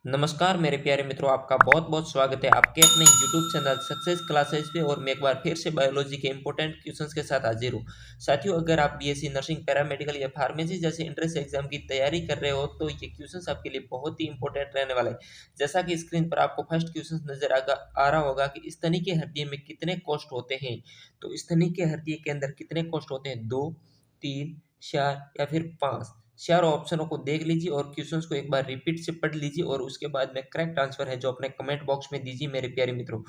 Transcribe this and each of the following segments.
नमस्कार मेरे प्यारे मित्रों, आपका बहुत बहुत स्वागत है आपके अपने यूट्यूब चैनल सक्सेस क्लासेस पे। और मैं एक बार फिर से बायोलॉजी के इंपॉर्टेंट क्वेश्चंस के साथ हाजिर हूँ। साथियों, अगर आप बीएससी नर्सिंग, पैरामेडिकल या फार्मेसी जैसे एंट्रेंस एग्जाम की तैयारी कर रहे हो तो ये क्वेश्चंस आपके लिए बहुत ही इंपॉर्टेंट रहने वाला है। जैसा कि स्क्रीन पर आपको फर्स्ट क्वेश्चन नजर आ रहा होगा कि स्तनी के हृदय में कितने कोष्ठ होते हैं। तो स्तनी के हृदय के अंदर कितने कोष्ठ होते हैं? 2, 3, 4 या फिर 5। चारों ऑप्शनों को देख लीजिए और क्वेश्चंस को एक बार रिपीट से पढ़ लीजिए और उसके बाद में करेक्ट आंसर है जो अपने कमेंट बॉक्स में दीजिए मेरे प्यारे मित्रों।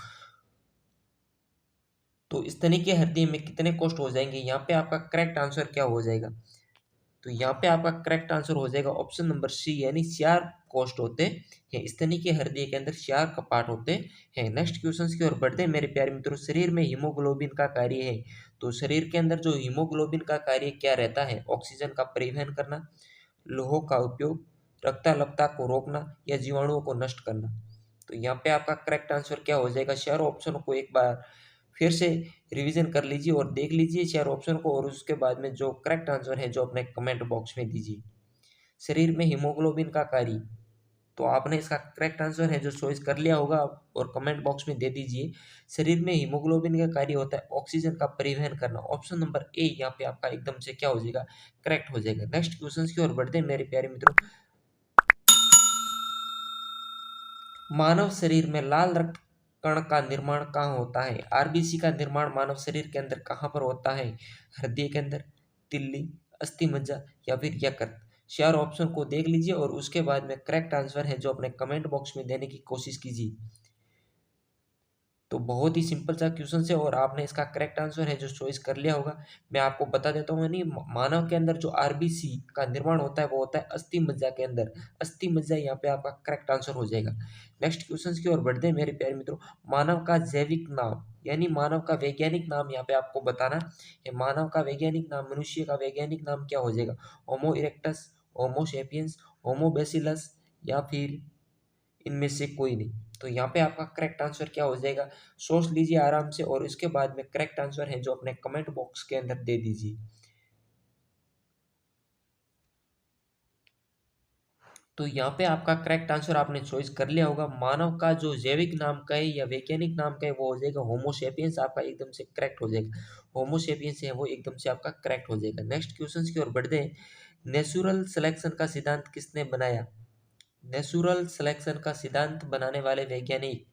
तो स्तनी के हृदय में कितने कोष्ठ हो जाएंगे, यहाँ पे आपका करेक्ट आंसर क्या हो जाएगा? तो यहाँ पे आपका करेक्ट आंसर हो जाएगा ऑप्शन नंबर सी, यानी 4 कोष्ठ होते हैं। स्तनी के हृदय के अंदर 4 कपाट होते हैं। नेक्स्ट क्वेश्चन की ओर बढ़ते हैं मेरे प्यारे मित्रों। शरीर में हीमोग्लोबिन का कार्य है। तो शरीर के अंदर जो हीमोग्लोबिन का कार्य क्या रहता है? ऑक्सीजन का परिवहन करना, लोहों का उपयोग, रक्ताल्पता को रोकना या जीवाणुओं को नष्ट करना। तो यहाँ पे आपका करेक्ट आंसर क्या हो जाएगा? चारों ऑप्शनों को एक बार फिर से रिवीजन कर लीजिए और देख लीजिए चार ऑप्शन को, और उसके बाद में जो करेक्ट आंसर है जो अपने कमेंट बॉक्स में दीजिए। शरीर में हीमोग्लोबिन का कार्य, तो आपने इसका करेक्ट आंसर है जो चॉइस कर लिया होगा और कमेंट बॉक्स में दे दीजिए। शरीर में हीमोग्लोबिन का कार्य होता है ऑक्सीजन का परिवहन करना। ऑप्शन नंबर ए यहाँ पे आपका एकदम से क्या हो जाएगा? करेक्ट हो जाएगा। नेक्स्ट क्वेश्चन की ओर बढ़ते हैं मेरे प्यारे मित्रों। मानव शरीर में लाल रक्त कण का निर्माण कहाँ होता है? आरबीसी का निर्माण मानव शरीर के अंदर कहाँ पर होता है? हृदय के अंदर, तिल्ली, अस्थि मज्जा या फिर यकृत। चार ऑप्शन को देख लीजिए और उसके बाद में करेक्ट आंसर है जो अपने कमेंट बॉक्स में देने की कोशिश कीजिए। तो बहुत ही सिंपल सा क्वेश्चन है और आपने इसका करेक्ट आंसर है जो चॉइस कर लिया होगा। मैं आपको बता देता हूँ, यानी मानव के अंदर जो आरबीसी का निर्माण होता है वो होता है अस्थि मज्जा के अंदर। अस्थि मज्जा यहाँ पे आपका करेक्ट आंसर हो जाएगा। नेक्स्ट क्वेश्चन की ओर बढ़ते हैं मेरे प्यारे मित्रों। मानव का जैविक नाम, यानी मानव का वैज्ञानिक नाम यहाँ पे आपको बताना है। मानव का वैज्ञानिक नाम, मनुष्य का वैज्ञानिक नाम क्या हो जाएगा? होमो इरेक्टस, होमो सेपियंस, होमो बेसिलस या फिर इनमें से कोई नहीं। तो यहाँ पे आपका करेक्ट आंसर क्या हो जाएगा? सोच लीजिए आराम से और इसके बाद में करेक्ट आंसर है जो अपने कमेंट बॉक्स के अंदर दे दीजिए। तो यहाँ पे आपका करेक्ट आंसर आपने चॉइस कर लिया होगा। मानव का जो जैविक नाम का है या वैज्ञानिक नाम का है वो हो जाएगा होमोसेपियंस। आपका एकदम से करेक्ट हो जाएगा। होमोसेपियंस है वो एकदम से आपका करेक्ट हो जाएगा। नेक्स्ट क्वेश्चन की ओर बढ़ते हैं। नेचुरल सिलेक्शन का सिद्धांत किसने बनाया? नेचुरल सिलेक्शन का सिद्धांत बनाने वाले वैज्ञानिक,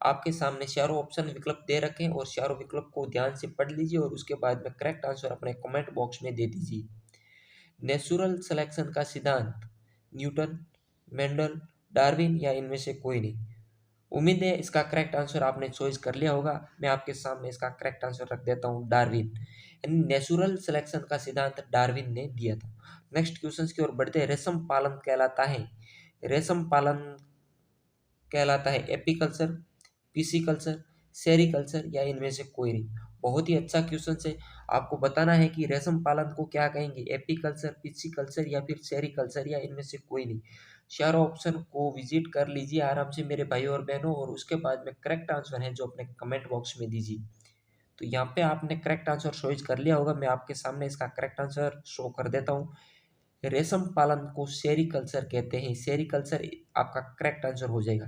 आपके सामने चारों ऑप्शन विकल्प दे रखे हैं और चारों विकल्प को ध्यान से पढ़ लीजिए और उसके बाद में करेक्ट आंसर अपने कमेंट बॉक्स में दे दीजिए। नेचुरल सिलेक्शन का सिद्धांत, न्यूटन, मेंडल, डार्विन या इनमें से कोई नहीं। उम्मीद है इसका करेक्ट आंसर आपने चॉइस कर लिया होगा। मैं आपके सामने इसका करेक्ट आंसर रख देता हूँ, डार्विन। यानी नेचुरल सिलेक्शन का सिद्धांत डार्विन ने दिया था। नेक्स्ट क्वेश्चन की ओर बढ़ते हैं। रेशम पालन कहलाता है, रेशम पालन कहलाता है एपीकल्चर, पिसीकल्चर, सेरीकल्चर या इनमें से कोई नहीं। बहुत ही अच्छा क्वेश्चन है। आपको बताना है कि रेशम पालन को क्या कहेंगे? एपीकल्चर, पिसीकल्चर या फिर सेरीकल्चर या इनमें से कोई नहीं। चारों ऑप्शन को विजिट कर लीजिए आराम से मेरे भाई और बहनों और उसके बाद में करेक्ट आंसर है जो अपने कमेंट बॉक्स में दीजिए। तो यहाँ पे आपने करेक्ट आंसर चॉइस कर लिया होगा। मैं आपके सामने इसका करेक्ट आंसर शो कर देता हूँ। रेशम पालन को सेरीकल्चर कहते हैं। सेरीकल्चर आपका करेक्ट आंसर हो जाएगा।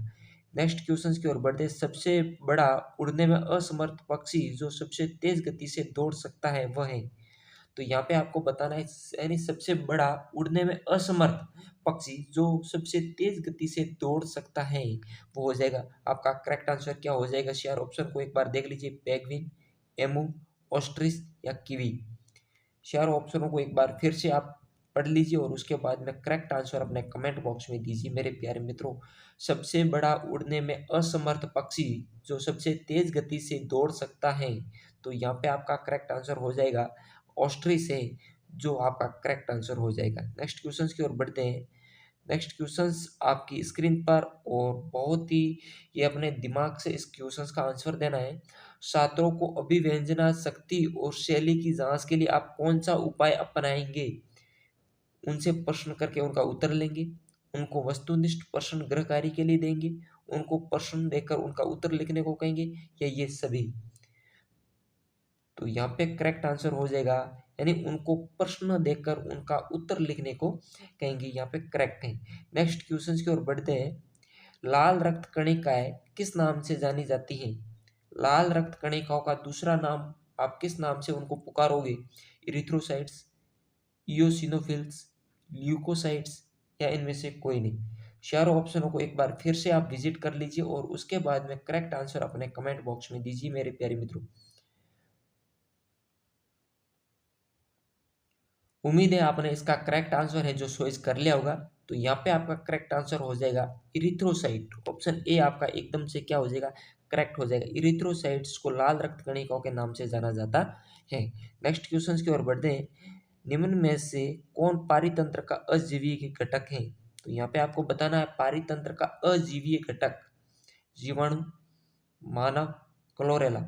नेक्स्ट क्वेश्चन की ओर बढ़ते हैं। सबसे बड़ा उड़ने में असमर्थ पक्षी जो सबसे तेज गति से दौड़ सकता है वह है। तो यहाँ पे आपको बताना है, यानी सबसे बड़ा उड़ने में असमर्थ पक्षी जो सबसे तेज गति से दौड़ सकता है वो हो जाएगा। आपका करेक्ट आंसर क्या हो जाएगा? चार ऑप्शन को एक बार देख लीजिए। पेंगुइन, एमू, ऑस्ट्रिच या कीवी। चारों ऑप्शनों को एक बार फिर से आप पढ़ लीजिए और उसके बाद में करेक्ट आंसर अपने कमेंट बॉक्स में दीजिए मेरे प्यारे मित्रों। सबसे बड़ा उड़ने में असमर्थ पक्षी जो सबसे तेज गति से दौड़ सकता है, तो यहाँ पे आपका करेक्ट आंसर हो जाएगा ऑस्ट्रिच है, जो आपका करेक्ट आंसर हो जाएगा। नेक्स्ट क्वेश्चन की ओर बढ़ते हैं। नेक्स्ट क्वेश्चंस आपकी स्क्रीन पर, और बहुत ही ये अपने दिमाग से इस क्वेश्चंस का आंसर देना है। छात्रों को अभिव्यंजना शक्ति और शैली की जांच के लिए आप कौन सा उपाय अपनाएंगे? उनसे प्रश्न करके उनका उत्तर लेंगे, उनको वस्तुनिष्ठ प्रश्न गृह कार्य के लिए देंगे, उनको प्रश्न देकर उनका उत्तर लिखने को कहेंगे, या ये सभी? तो यहाँ पे करेक्ट आंसर हो जाएगा, यानी उनको प्रश्न देकर उनका उत्तर लिखने को कहेंगे, यहाँ पे करेक्ट है। नेक्स्ट क्वेश्चन की ओर बढ़ते हैं। लाल रक्त कणिकाएं किस नाम से जानी जाती हैं? लाल रक्त कणिकाओं का दूसरा नाम आप किस नाम से उनको पुकारोगे? इरिथ्रोसाइट्स, इयोसिनोफिल्स, ल्यूकोसाइट्स या इनमें से कोई नहीं। चारों ऑप्शनों को एक बार फिर से आप विजिट कर लीजिए और उसके बाद में करेक्ट आंसर अपने कमेंट बॉक्स में दीजिए मेरे प्यारे मित्रों। उम्मीद है आपने इसका करेक्ट आंसर है जो चॉइस कर लिया होगा। तो यहाँ पे आपका करेक्ट आंसर हो जाएगा इरिथ्रोसाइट। ऑप्शन ए आपका एकदम से क्या हो जाएगा, करेक्ट हो जाएगा। इरिथ्रोसाइट्स को लाल रक्त कणिकाओं के नाम से जाना जाता है। नेक्स्ट क्वेश्चन की ओर बढ़ते हैं। निम्न में से कौन पारितंत्र का अजीवीय घटक है? तो यहाँ पे आपको बताना है पारितंत्र का अजीवीय घटक। जीवाणु, मानव, क्लोरेला।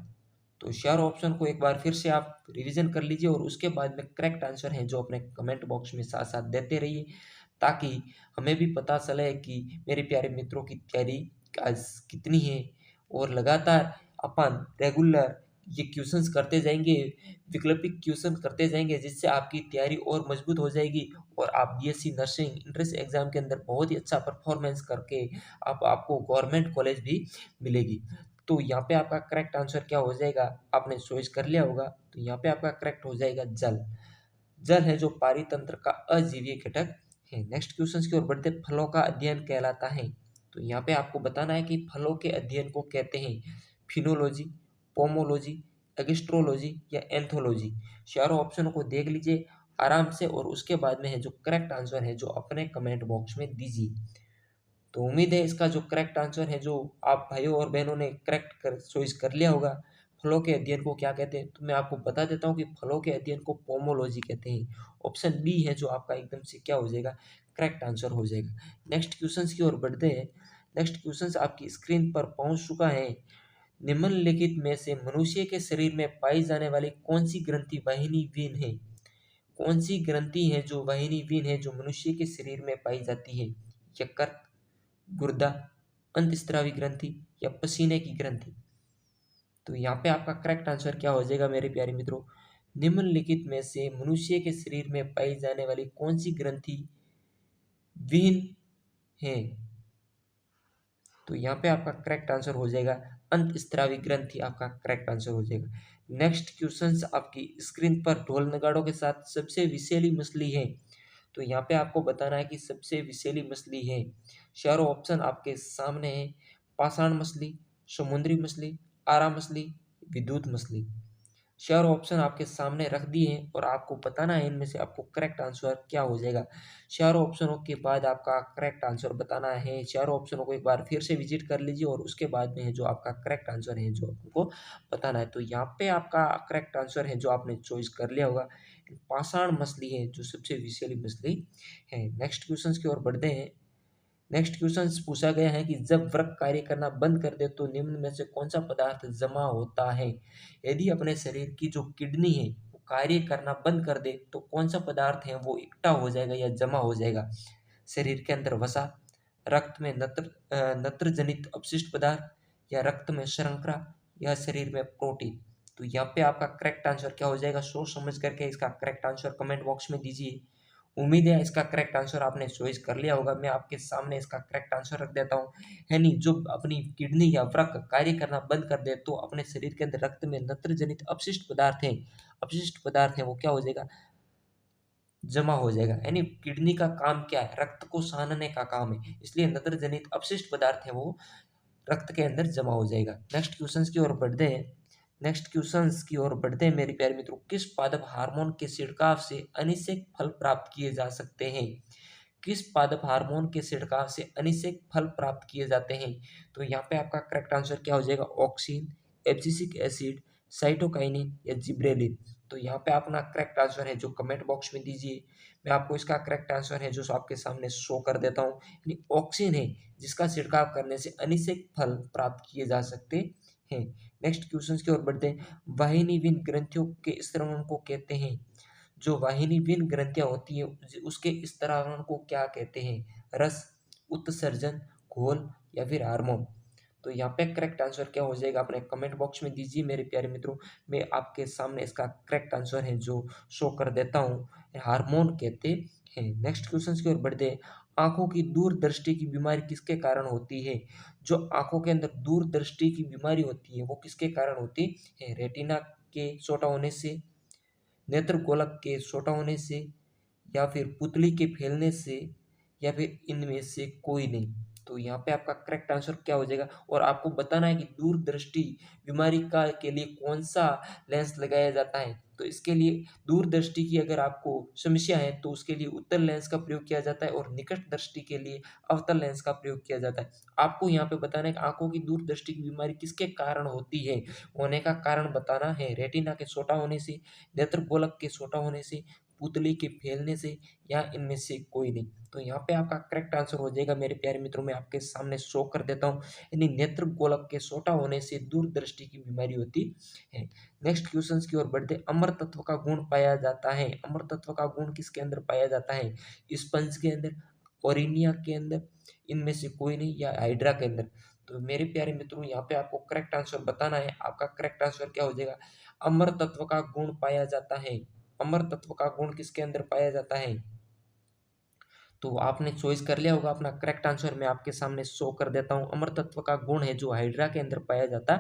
तो चारों ऑप्शन को एक बार फिर से आप रिवीजन कर लीजिए और उसके बाद में करेक्ट आंसर है जो अपने कमेंट बॉक्स में साथ साथ देते रहिए, ताकि हमें भी पता चले कि मेरे प्यारे मित्रों की तैयारी आज कितनी है। और लगातार अपन रेगुलर ये क्वेश्चंस करते जाएंगे, वैकल्पिक क्वेश्चन करते जाएंगे, जिससे आपकी तैयारी और मजबूत हो जाएगी और आप बीएससी नर्सिंग इंट्रेंस एग्जाम के अंदर बहुत ही अच्छा परफॉर्मेंस करके आप आपको गवर्नमेंट कॉलेज भी मिलेगी। तो यहाँ पे आपका करेक्ट आंसर क्या हो जाएगा, आपने चॉइस कर लिया होगा। तो यहाँ पे आपका करेक्ट हो जाएगा जल। जल है जो पारितंत्र का अजीवीय घटक है। नेक्स्ट क्वेश्चन की ओर बढ़ते, फलों का अध्ययन कहलाता है। तो यहाँ पे आपको बताना है कि फलों के अध्ययन को कहते हैं फिनोलॉजी, पोमोलॉजी, एगिस्ट्रोलॉजी या एंथोलॉजी। चारों ऑप्शनों को देख लीजिए आराम से और उसके बाद में है जो करेक्ट आंसर है जो अपने कमेंट बॉक्स में दीजिए। तो उम्मीद है इसका जो करेक्ट आंसर है जो आप भाइयों और बहनों ने करेक्ट कर चॉइस कर लिया होगा। फलों के अध्ययन को क्या कहते हैं, तो मैं आपको बता देता हूँ कि फलों के अध्ययन को पोमोलॉजी कहते हैं। ऑप्शन बी है जो आपका एकदम से क्या हो जाएगा, करेक्ट आंसर हो जाएगा। नेक्स्ट क्वेश्चन की ओर बढ़ते हैं। नेक्स्ट क्वेश्चन आपकी स्क्रीन पर पहुंच चुका है। निम्नलिखित में से मनुष्य के शरीर में पाई जाने वाली कौन सी ग्रंथि वाहिनी वीन है? कौन सी ग्रंथि है जो वाहिनी वीन है जो मनुष्य के शरीर में पाई जाती है? यकृत, गुर्दा, अंतस्रावी ग्रंथि या पसीने की ग्रंथि। तो यहाँ पे आपका करेक्ट आंसर क्या हो जाएगा मेरे प्यारे मित्रों, निम्नलिखित में से मनुष्य के शरीर में पाई जाने वाली कौन सी ग्रंथि विहीन है? तो यहाँ पे आपका करेक्ट आंसर हो जाएगा अंतस्रावी ग्रंथि, आपका करेक्ट आंसर हो जाएगा। नेक्स्ट क्वेश्चन आपकी स्क्रीन पर ढोल नगाड़ों के साथ सबसे विषैली मछली है। तो यहाँ पे आपको बताना है कि सबसे विषैली मछली है। चारों ऑप्शन आपके सामने है। पाषाण मछली, समुद्री मछली, आरा मछली, विद्युत मछली। चारों ऑप्शन आपके सामने रख दिए हैं और आपको बताना है इनमें से आपको करेक्ट आंसर क्या हो जाएगा। चारों ऑप्शनों के बाद आपका करेक्ट आंसर बताना है। चारों ऑप्शनों को एक बार फिर से विजिट कर लीजिए और उसके बाद में है जो आपका करेक्ट आंसर है जो आपको बताना है। तो यहाँ पे आपका करेक्ट आंसर है जो आपने चॉइस कर लिया होगा, पाषाण मछली है जो सबसे विषैली मछली है। नेक्स्ट क्वेश्चन की ओर बढ़ते हैं। नेक्स्ट क्वेश्चन पूछा गया है कि जब वृक्क कार्य करना बंद कर दे तो निम्न में से कौन सा पदार्थ जमा होता है? यदि अपने शरीर की जो किडनी है वो कार्य करना बंद कर दे तो कौन सा पदार्थ है वो इकट्ठा हो जाएगा या जमा हो जाएगा? शरीर के अंदर वसा, रक्त में नत्र जनित अपशिष्ट पदार्थ या रक्त में शर्करा या शरीर में प्रोटीन। तो यहाँ पे आपका करेक्ट आंसर क्या हो जाएगा, सोच समझ करके इसका करेक्ट आंसर कमेंट बॉक्स में दीजिए। उम्मीद है इसका करेक्ट आंसर आपने चॉइस कर लिया होगा। मैं आपके सामने इसका करेक्ट आंसर रख देता हूँ। यानी जो अपनी किडनी या वृक्क कार्य करना बंद कर दे तो अपने शरीर के अंदर रक्त में नत्र जनित अपशिष्ट पदार्थ है वो क्या हो जाएगा, जमा हो जाएगा। यानी किडनी का काम क्या है, रक्त को सानने का काम है, इसलिए नत्र जनित अपशिष्ट पदार्थ है वो रक्त के अंदर जमा हो जाएगा। नेक्स्ट क्वेश्चन की ओर बढ़ते हैं। नेक्स्ट क्वेश्चंस की ओर बढ़ते हैं मेरे प्यारे मित्रों। किस पादप हार्मोन के छिड़काव से अनिषेक फल प्राप्त किए जा सकते हैं? किस पादप हार्मोन के छिड़काव से अनिषेक फल प्राप्त किए जाते हैं? तो यहाँ पे आपका करेक्ट आंसर क्या हो जाएगा, ऑक्सिन, एब्सिसिक एसिड, साइटोकाइनिन या जिब्रेलिन। तो यहाँ पे अपना करेक्ट आंसर है जो कमेंट बॉक्स में दीजिए। मैं आपको इसका करेक्ट आंसर है जो आपके सामने शो कर देता हूँ। यानी ऑक्सिन है जिसका छिड़काव करने से अनिषेक फल प्राप्त किए जा सकते हैं। नेक्स्ट क्वेश्चन की ओर बढ़ते हैं। वाहिनीविहीन ग्रंथियों के स्त्रवण को कहते हैं। जो वाहिनीविहीन ग्रंथियां होती है उसके स्त्रावण को क्या कहते हैं? रस, उत्सर्जन, घोल या फिर हार्मोन। तो यहाँ पे करेक्ट आंसर क्या हो जाएगा अपने कमेंट बॉक्स में दीजिए मेरे प्यारे मित्रों। मैं आपके सामने इसका करेक्ट आंसर है जो शो कर देता हूँ, हार्मोन कहते हैं। नेक्स्ट क्वेश्चन की ओर बढ़ते हैं। आंखों की दूरदृष्टि की बीमारी किसके कारण होती है? जो आंखों के अंदर दूरदृष्टि की बीमारी होती है वो किसके कारण होती है? रेटिना के छोटा होने से, नेत्र गोलक के छोटा होने से, या फिर पुतली के फैलने से, या फिर इनमें से कोई नहीं। तो यहाँ पे आपका करेक्ट आंसर क्या हो जाएगा? और आपको बताना है कि दूरदृष्टि बीमारी का के लिए कौन सा लेंस लगाया जाता है। तो इसके लिए दूरदृष्टि की अगर आपको समस्या है तो उसके लिए उत्तल लेंस का प्रयोग किया जाता है, और निकट दृष्टि के लिए अवतल लेंस का प्रयोग किया जाता है। आपको यहाँ पे बताना है कि आंखों की दूरदृष्टि की बीमारी किसके कारण होती है। होने का कारण बताना है, रेटिना के छोटा होने से, नेत्र गोलक के छोटा होने से, पुतली के फैलने से, या इनमें से कोई नहीं। तो यहाँ पे आपका करेक्ट आंसर हो जाएगा मेरे प्यारे मित्रों, मैं आपके सामने शो कर देता हूँ, यानी नेत्र गोलक के छोटा होने से दूरदृष्टि की बीमारी होती है। नेक्स्ट क्वेश्चन की ओर बढ़ते। अमर तत्व का गुण पाया जाता है। अमर तत्व का गुण किसके अंदर पाया जाता है? स्पंज के अंदर, ओरिनिया के अंदर, इनमें से कोई नहीं, या हाइड्रा के अंदर। तो मेरे प्यारे मित्रों यहाँ पे आपको करेक्ट आंसर बताना है। आपका करेक्ट आंसर क्या हो जाएगा? अमर तत्व का गुण पाया जाता है। अमर तत्व का गुण किसके अंदर पाया जाता है? तो आपने चॉइस कर लिया होगा अपना करेक्ट आंसर, मैं आपके सामने शो कर देता हूँ। अमर तत्व का गुण है जो हाइड्रा के अंदर पाया जाता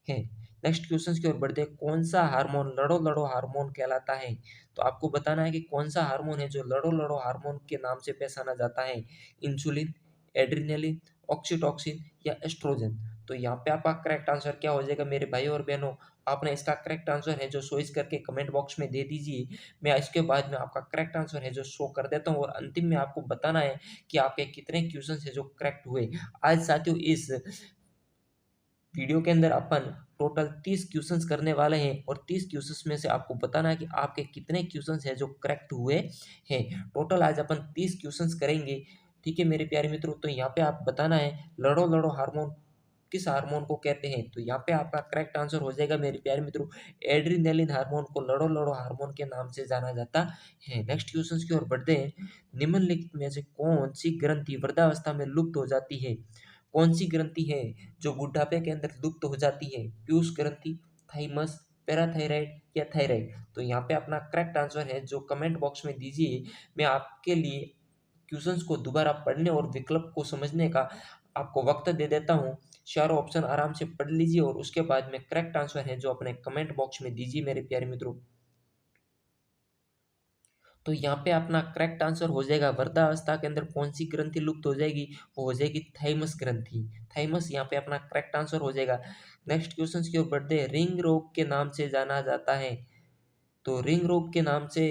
है। नेक्स्ट क्वेश्चन की ओर बढ़ते हैं। कौन सा हार्मोन लड़ो लड़ो हार्मोन कहलाता है? तो आपको बताना है कि कौन सा हार्मोन है जो लड़ो लड़ो हार्मोन के नाम से पहचाना जाता है। इंसुलिन, एड्रिनलिन, ऑक्सीटोसिन, या एस्ट्रोजन। तो यहाँ पे आपका करेक्ट आंसर क्या हो जाएगा मेरे भाई और बहनों? आपने इसका करेक्ट आंसर है जो चॉइस करके कमेंट बॉक्स में दे दीजिए। मैं इसके बाद में आपका करेक्ट आंसर है जो शो कर देता हूँ, और अंतिम में आपको बताना है कि आपके कितने क्वेश्चन है जो करेक्ट हुए। आज साथियों इस वीडियो के अंदर अपन टोटल 30 क्वेश्चंस करने वाले हैं, और 30 क्वेश्चंस में से आपको बताना है कि आपके कितने क्वेश्चंस हैं जो करेक्ट हुए हैं। टोटल आज अपन 30 क्वेश्चंस करेंगे। ठीक है मेरे प्यारे मित्रों, तो यहाँ पे आप बताना है लड़ो लड़ो हार्मोन किस हार्मोन को कहते हैं। तो यहाँ पे आपका करेक्ट आंसर हो जाएगा मेरे प्यारे मित्रों, एड्रिनलिन हार्मोन को लड़ो लड़ो हार्मोन के नाम से जाना जाता है। नेक्स्ट क्वेश्चन की ओर बढ़ते हैं। निम्नलिखित में से कौन सी ग्रंथि वृद्धावस्था में लुप्त हो जाती है? कौन सी ग्रंथि है जो बुढ़ापे के अंदर लुप्त हो जाती है? पीयूष ग्रंथि, थाइमस, पैराथायराइड, या थायराइड। तो यहाँ पे अपना करेक्ट आंसर है जो कमेंट बॉक्स में दीजिए। मैं आपके लिए क्वेश्चंस को दोबारा पढ़ने और विकल्प को समझने का आपको वक्त दे देता हूँ। चारों ऑप्शन आराम से पढ़ लीजिए, और उसके बाद में करेक्ट आंसर है जो अपने कमेंट बॉक्स में दीजिए मेरे प्यारे मित्रों। तो यहाँ पे अपना करेक्ट आंसर हो जाएगा, वृद्धावस्था के अंदर कौन सी ग्रंथि लुप्त हो जाएगी? वो हो जाएगी थाइमस ग्रंथि। थाइमस यहाँ पे अपना करेक्ट आंसर हो जाएगा। नेक्स्ट क्वेश्चन की ओर बढ़ते हैं। रिंग रोग के नाम से जाना जाता है। तो रिंग रोग के नाम से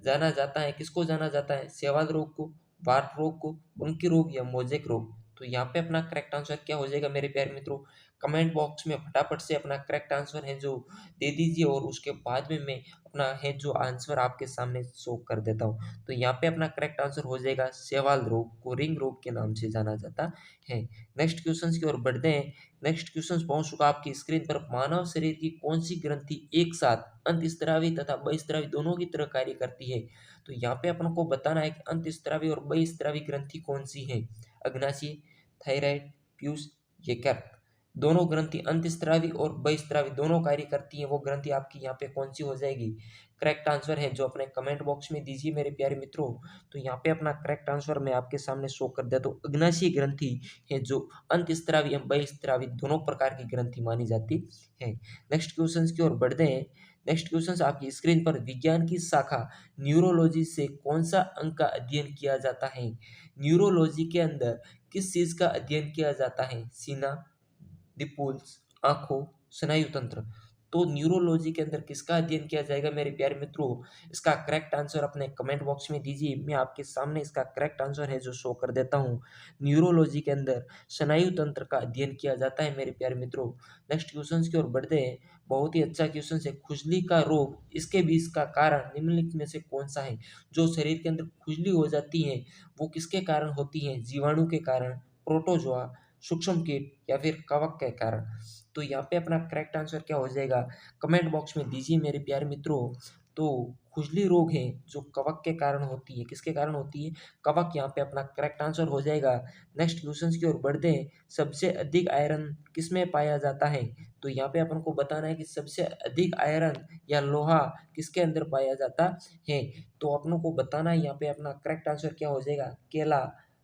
जाना जाता है, किसको जाना जाता है? सेवाल रोग को, वार्ट रोग को, बंकी रोग, या मोजेक रोग। तो यहाँ पे अपना करेक्ट आंसर क्या हो जाएगा मेरे प्यारे मित्रों? कमेंट बॉक्स में फटाफट से अपना करेक्ट आंसर है जो दे दीजिए, और उसके बाद में मैं अपना है जो आंसर आपके सामने शो कर देता हूँ। तो यहाँ पे अपना करेक्ट आंसर हो जाएगा, सेवाल रोग को रिंग रोग के नाम से जाना जाता है। नेक्स्ट क्वेश्चन की ओर बढ़ते हैं। नेक्स्ट क्वेश्चन पहुंच चुका आपकी स्क्रीन पर। मानव शरीर की कौन सी ग्रंथि एक साथ अंतःस्रावी तथा बहिःस्रावी दोनों की तरह कार्य करती है? तो यहाँ पे अपन को बताना है कि अंतःस्रावी और बहिःस्रावी ग्रंथि कौन सी है। अग्नाशय, थायराइड, पीयूष, ये क्या? दोनों ग्रंथि अंतःस्रावी और बहिःस्रावी दोनों कार्य करती है, वो ग्रंथि आपकी यहाँ पे कौन सी हो जाएगी? करेक्ट आंसर है जो अपने कमेंट बॉक्स में दीजिए मेरे प्यारे मित्रों। तो यहाँ पे अपना करेक्ट आंसर मैं आपके सामने शो कर देता हूँ। अग्नाशय ग्रंथि है जो अंतःस्रावी एवं बहिःस्रावी दोनों प्रकार की ग्रंथि मानी जाती है। नेक्स्ट क्वेश्चन की ओर बढ़ते हैं। नेक्स्ट क्वेश्चन आपकी स्क्रीन पर। विज्ञान की शाखा न्यूरोलॉजी से कौन सा अंग का अध्ययन किया जाता है? न्यूरोलॉजी के अंदर किस चीज का अध्ययन किया जाता है? सीना, डिपोल्स, आंखों, स्नायु तंत्र। तो न्यूरोलॉजी के अंदर किसका अध्ययन किया जाएगा मेरे प्यारे मित्रों? इसका करेक्ट आंसर अपने कमेंट बॉक्स में दीजिए। मैं आपके सामने इसका करेक्ट आंसर है जो शो कर देता हूँ। न्यूरोलॉजी के अंदर स्नायु तंत्र का अध्ययन किया जाता है मेरे प्यारे मित्रों। नेक्स्ट क्वेश्चन की ओर बढ़ते हैं। बहुत ही अच्छा क्वेश्चन है। खुजली का रोग इसके बीच का कारण निम्नलिखित में से कौन सा है? जो शरीर के अंदर खुजली हो जाती है वो किसके कारण होती है? जीवाणु के कारण, प्रोटोजोआ, सूक्ष्म कीट, या फिर कवक के कारण। तो यहाँ पे अपना करेक्ट आंसर क्या हो जाएगा? कमेंट बॉक्स में दीजिए मेरे प्यारे मित्रों। तो खुजली रोग है जो कवक के कारण होती है, किसके कारण होती है? कवक यहाँ पे अपना करेक्ट आंसर हो जाएगा। नेक्स्ट क्वेश्चन की ओर बढ़ते हैं। सबसे अधिक आयरन किसमें पाया जाता है? तो यहाँ पे अपन को बताना है कि सबसे अधिक आयरन या लोहा किसके अंदर पाया जाता है? तो अपनों को बताना है यहाँ पे अपना करेक्ट आंसर क्या हो जाएगा? केला,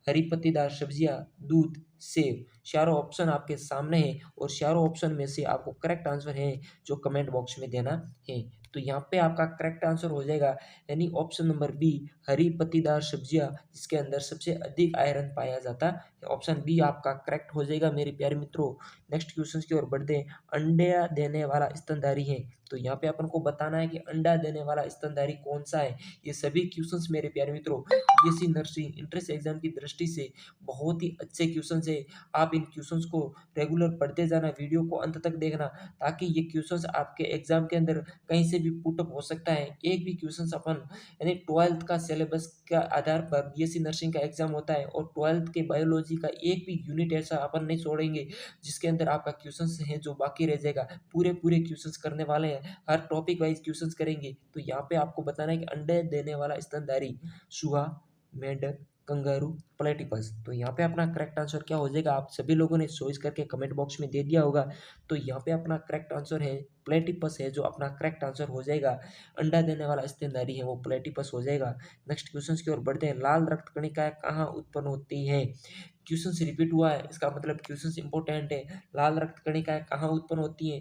हरी पत्तीदार सब्जियां, दूध, सेब। चारों ऑप्शन आपके सामने हैं और चारों ऑप्शन में से आपको करेक्ट आंसर है जो कमेंट बॉक्स में देना है। तो यहाँ पे आपका करेक्ट आंसर हो जाएगा यानी ऑप्शन नंबर बी, हरी पत्तीदार सब्जियां, जिसके अंदर सबसे अधिक आयरन पाया जाता है। ऑप्शन बी आपका करेक्ट हो जाएगा मेरे प्यारे मित्रों। नेक्स्ट क्वेश्चन की ओर बढ़ते हैं। अंडा देने वाला स्तनधारी है, तो यहाँ पे अपन को बताना है कि अंडा देने वाला स्तनधारी कौन सा है। ये सभी क्वेश्चंस मेरे प्यारे मित्रों बीएससी नर्सिंग इंट्रेंस एग्जाम की दृष्टि से बहुत ही अच्छे क्वेश्चंस है। आप इन क्वेश्चंस को रेगुलर पढ़ते जाना, वीडियो को अंत तक देखना, ताकि ये क्वेश्चंस आपके एग्जाम के अंदर कहीं से भी पुटअप हो सकता है। एक भी क्वेश्चंस अपन यानी 12th का सिलेबस का आधार पर बीएससी नर्सिंग का एग्जाम होता है और 12th के बायोलॉजी का एक भी यूनिट ऐसा अपन नहीं छोड़ेंगे जिसके अंदर आपका क्वेश्चंस है जो बाकी रह जाएगा। पूरे पूरे क्वेश्चंस करने वाले हैं, हर टॉपिक वाइज क्वेश्चंस करेंगे। तो यहाँ पे आपको बताना है कि अंडे देने वाला स्तनधारी चूहा, मेंढक, कंगारू, प्लेटिपस। तो यहाँ पे अपना करेक्ट आंसर क्या हो जाएगा? आप सभी लोगों ने चॉइस करके कमेंट बॉक्स में दे दिया होगा। तो यहाँ पे अपना करेक्ट आंसर है प्लेटिपस है जो अपना करेक्ट आंसर हो जाएगा। अंडा देने वाला स्तनधारी है वो प्लेटिपस हो जाएगा। नेक्स्ट क्वेश्चन की ओर बढ़ते हैं। लाल रक्त कणिकाएं कहाँ उत्पन्न होती है? क्वेश्चन रिपीट हुआ है, इसका मतलब क्वेश्चन इंपॉर्टेंट है। लाल रक्त कणिकाएं कहाँ उत्पन्न होती है?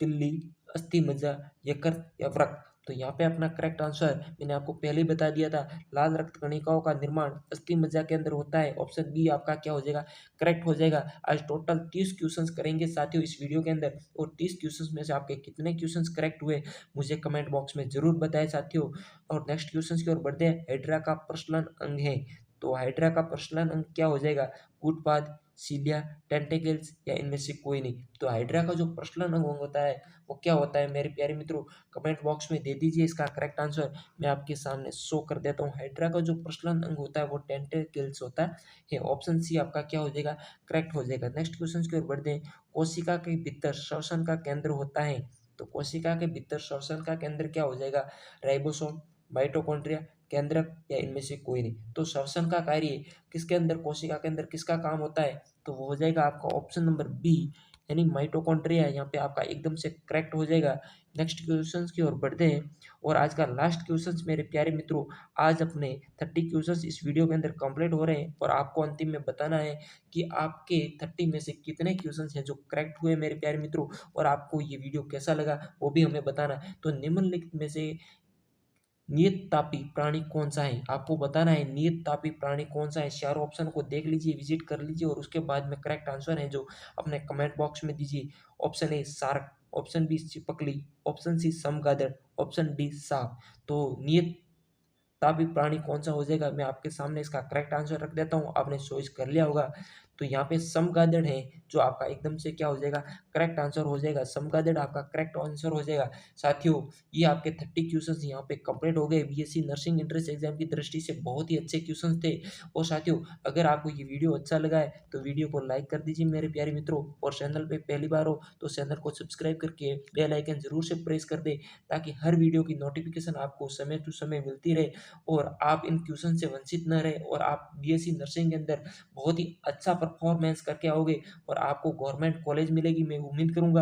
तिल्ली, अस्थि मज्जा, यकृत या वृक्क। तो यहाँ पे अपना करेक्ट आंसर मैंने आपको पहले ही बता दिया था। लाल रक्त कणिकाओं का निर्माण अस्थि मज्जा के अंदर होता है। ऑप्शन बी आपका क्या हो जाएगा? करेक्ट हो जाएगा। आज टोटल 30 क्वेश्चंस करेंगे साथियों इस वीडियो के अंदर, और 30 क्वेश्चंस में से आपके कितने क्वेश्चंस करेक्ट हुए मुझे कमेंट बॉक्स में जरूर बताएं साथियों। और नेक्स्ट क्वेश्चन की ओर बढ़ते हैं। हाइड्रा का प्रचलन अंग है, तो हाइड्रा का प्रचलन अंग क्या हो जाएगा? कूटपाद, सीलिया, टेंटेकल्स या इनमें से कोई नहीं। तो हाइड्रा का जो प्रचलन अंग होता है वो क्या होता है मेरे प्यारे मित्रों? कमेंट बॉक्स में दे दीजिए इसका करेक्ट आंसर, मैं आपके सामने शो कर देता हूँ। हाइड्रा का जो प्रचलन अंग होता है वो टेंटेकल्स होता है। ऑप्शन सी आपका क्या हो जाएगा? करेक्ट हो जाएगा। नेक्स्ट क्वेश्चन की ओर बढ़ते हैं। कोशिका के भीतर श्वसन का केंद्र होता है, तो कोशिका के भीतर श्वसन का केंद्र क्या हो जाएगा? राइबोसोम, माइटोकॉन्ड्रिया, केंद्रक या इनमें से कोई नहीं। तो श्वसन का कार्य किसके अंदर, कोशिका के अंदर किसका काम होता है? तो वो हो जाएगा आपका ऑप्शन नंबर बी यानी माइटोकॉन्ड्रिया। यहाँ पे आपका एकदम से करेक्ट हो जाएगा। नेक्स्ट क्वेश्चन की ओर बढ़ते हैं। और आज का लास्ट क्वेश्चन मेरे प्यारे मित्रों, आज अपने 30 क्वेश्चन इस वीडियो के अंदर कंप्लीट हो रहे हैं और आपको अंतिम में बताना है कि आपके 30 में से कितने क्वेश्चन हैं जो करेक्ट हुए मेरे प्यारे मित्रों। और आपको ये वीडियो कैसा लगा वो भी हमें बताना है। तो निम्नलिखित में से नियत तापी प्राणी कौन सा है? आपको बताना है नियत तापी प्राणी कौन सा है। चारों ऑप्शन को देख लीजिए, विजिट कर लीजिए और उसके बाद में करेक्ट आंसर है जो अपने कमेंट बॉक्स में दीजिए। Option A shark, option B चिपकली, ऑप्शन सी समगादड़, ऑप्शन डी सांप। तो नियत तापी प्राणी कौन सा हो जाएगा? मैं आपके सामने इसका करेक्ट आंसर रख देता हूँ, आपने चॉइस कर लिया होगा। तो यहाँ पे समगादड़ है जो आपका एकदम से क्या हो जाएगा? करेक्ट आंसर हो जाएगा। समगादड़ आपका करेक्ट आंसर हो जाएगा। साथियों ये आपके 30 क्वेश्चंस यहाँ पे कंप्लीट हो गए। बीएससी नर्सिंग एंट्रेंस एग्जाम की दृष्टि से बहुत ही अच्छे क्वेश्चंस थे। और साथियों अगर आपको ये वीडियो अच्छा लगा है तो वीडियो को लाइक कर दीजिए मेरे प्यारे मित्रों, और चैनल पे पहली बार हो तो चैनल को सब्सक्राइब करके बेल आइकन जरूर से प्रेस कर दे, ताकि हर वीडियो की नोटिफिकेशन आपको समय टू समय मिलती रहे और आप इन क्वेश्चन से वंचित न रहे और आप बीएससी नर्सिंग के अंदर बहुत ही अच्छा परफॉर्मेंस करके आओगे और आपको गवर्नमेंट कॉलेज मिलेगी। मैं उम्मीद करूंगा,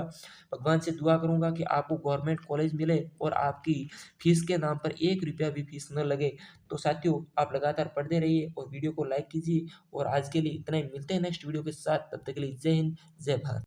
भगवान से दुआ करूंगा कि आपको गवर्नमेंट कॉलेज मिले और आपकी फीस के नाम पर 1 रुपया भी फीस न लगे। तो साथियों आप लगातार पढ़ते रहिए और वीडियो को लाइक कीजिए। और आज के लिए इतना ही, मिलते हैं नेक्स्ट वीडियो के साथ, तब तक के लिए जय हिंद, जय भारत।